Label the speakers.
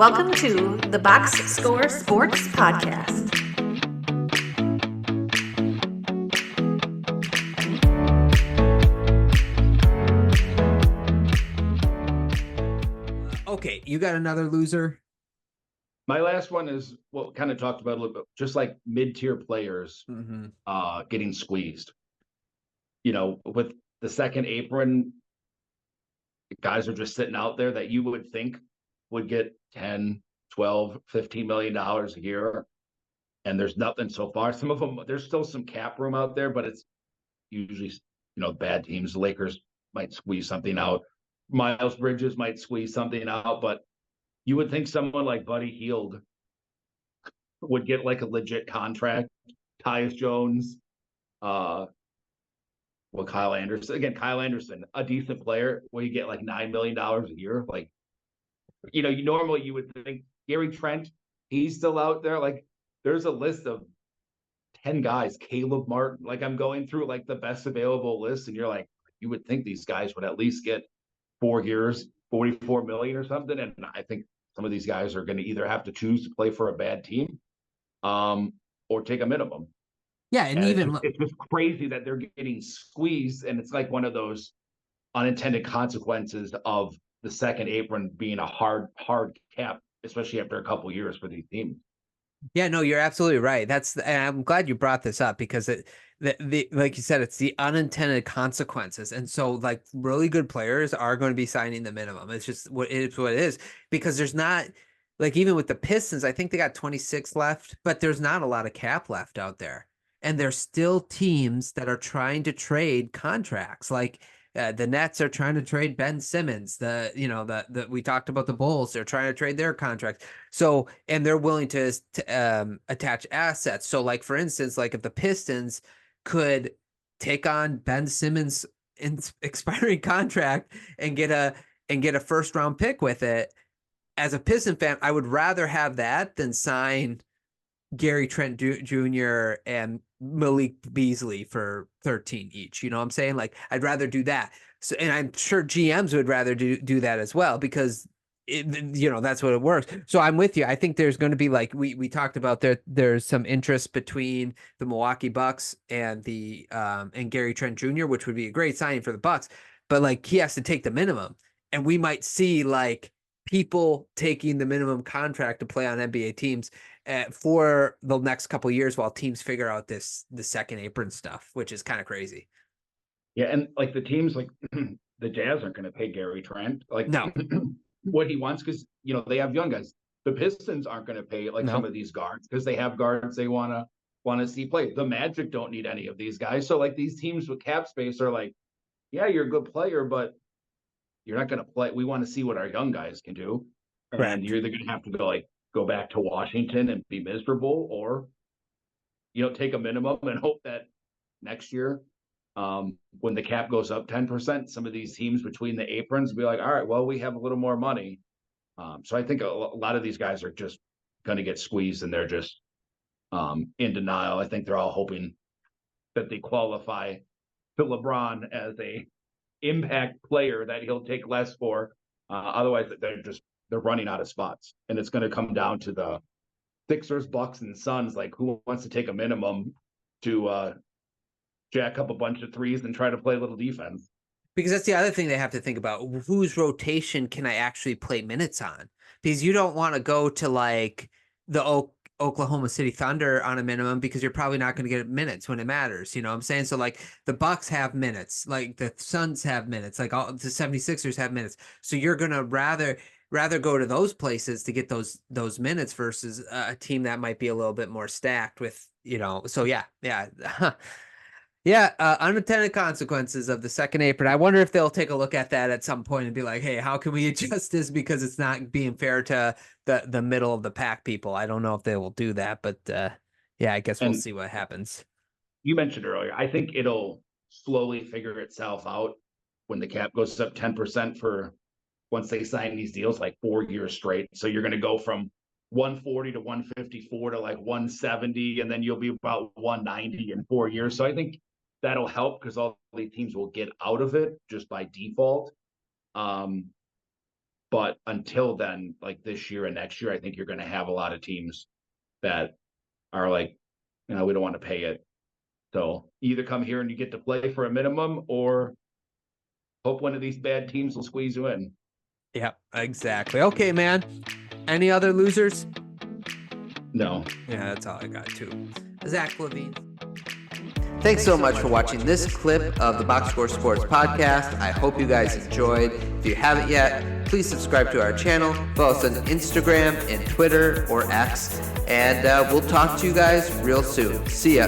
Speaker 1: Welcome to the Box Score Sports Podcast.
Speaker 2: Okay, you got another loser?
Speaker 3: My last one is what we kind of talked about a little bit, just like mid-tier players getting squeezed. You know, with the second apron, guys are just sitting out there that you would think would get 10, 12, $15 million a year. And there's nothing so far. Some of them, there's still some cap room out there, but it's usually, bad teams. The Lakers might squeeze something out. Miles Bridges might squeeze something out, but you would think someone like Buddy Hield would get like a legit contract. Tyus Jones, Kyle Anderson, a decent player where you get like $9 million a year. Like, you normally you would think Gary Trent, he's still out there. Like, there's a list of 10 guys, Caleb Martin. Like, I'm going through like the best available list, and you're like, you would think these guys would at least get 4 years, 44 million or something. And I think some of these guys are going to either have to choose to play for a bad team, or take a minimum.
Speaker 2: Yeah, and even
Speaker 3: it's just crazy that they're getting squeezed, and it's like one of those unintended consequences of the second apron being a hard cap, especially after a couple of years for these teams.
Speaker 2: Yeah, no, you're absolutely right. And I'm glad you brought this up because the like you said, it's the unintended consequences. And so like really good players are going to be signing the minimum. It's just what it is because there's not like even with the Pistons, I think they got 26 left, but there's not a lot of cap left out there. And there's still teams that are trying to trade contracts. Like the Nets are trying to trade Ben Simmons. We talked about the Bulls. They're trying to trade their contracts. So, and they're willing to attach assets. So, like for instance, like if the Pistons could take on Ben Simmons' expiring contract and get a first round pick with it, as a Piston fan, I would rather have that than sign Gary Trent Jr. and Malik Beasley for 13 each. You know what I'm saying? Like, I'd rather do that. So, and I'm sure GMs would rather do that as well because that's what it works. So I'm with you. I think there's going to be like we talked about there's some interest between the Milwaukee Bucks and the and Gary Trent Jr., which would be a great signing for the Bucks. But like he has to take the minimum, and we might see like people taking the minimum contract to play on NBA teams for the next couple of years while teams figure out the second apron stuff, which is kind of crazy.
Speaker 3: Yeah, and like the teams like the Jazz aren't going to pay Gary Trent like
Speaker 2: no
Speaker 3: what he wants because they have young guys. The Pistons aren't going to pay like some of these guards because they have guards they want to see play. The Magic don't need any of these guys. So like these teams with cap space are like, yeah, you're a good player, but you're not going to play. We want to see what our young guys can do.
Speaker 2: Correct.
Speaker 3: And you're either going to have to go back to Washington and be miserable, or take a minimum and hope that next year, when the cap goes up 10%, some of these teams between the aprons will be like, all right, well, we have a little more money. So I think a lot of these guys are just going to get squeezed, and they're just in denial. I think they're all hoping that they qualify to LeBron as a impact player that he'll take less for. Otherwise, they're running out of spots, and it's going to come down to the Sixers, Bucks, and Suns. Like, who wants to take a minimum to jack up a bunch of threes and try to play a little defense?
Speaker 2: Because that's the other thing they have to think about. Whose rotation can I actually play minutes on? Because you don't want to go to like the Oklahoma City Thunder on a minimum because you're probably not going to get minutes when it matters. You know what I'm saying? So like the Bucks have minutes, like the Suns have minutes, like all the 76ers have minutes. So you're going to rather go to those places to get those minutes versus a team that might be a little bit more stacked with, so yeah. Yeah, unintended consequences of the second apron. I wonder if they'll take a look at that at some point and be like, hey, how can we adjust this because it's not being fair to the middle of the pack people. I don't know if they will do that, but yeah, I guess we'll see what happens.
Speaker 3: You mentioned earlier, I think it'll slowly figure itself out when the cap goes up 10% for once they sign these deals, like 4 years straight. So you're going to go from 140 to 154 to like 170, and then you'll be about 190 in 4 years. So I think that'll help because all the teams will get out of it just by default. But until then, like this year and next year, I think you're going to have a lot of teams that are like, we don't want to pay it. So either come here and you get to play for a minimum, or hope one of these bad teams will squeeze you in.
Speaker 2: Yeah, exactly. Okay, man. Any other losers?
Speaker 3: No.
Speaker 2: Yeah, that's all I got too. Zach Levine. Thanks so much for watching this clip of the Box Score Sports Podcast. I hope you guys enjoyed. If you haven't yet, please subscribe to our channel. Follow us on Instagram and Twitter or X. And we'll talk to you guys real soon. See ya.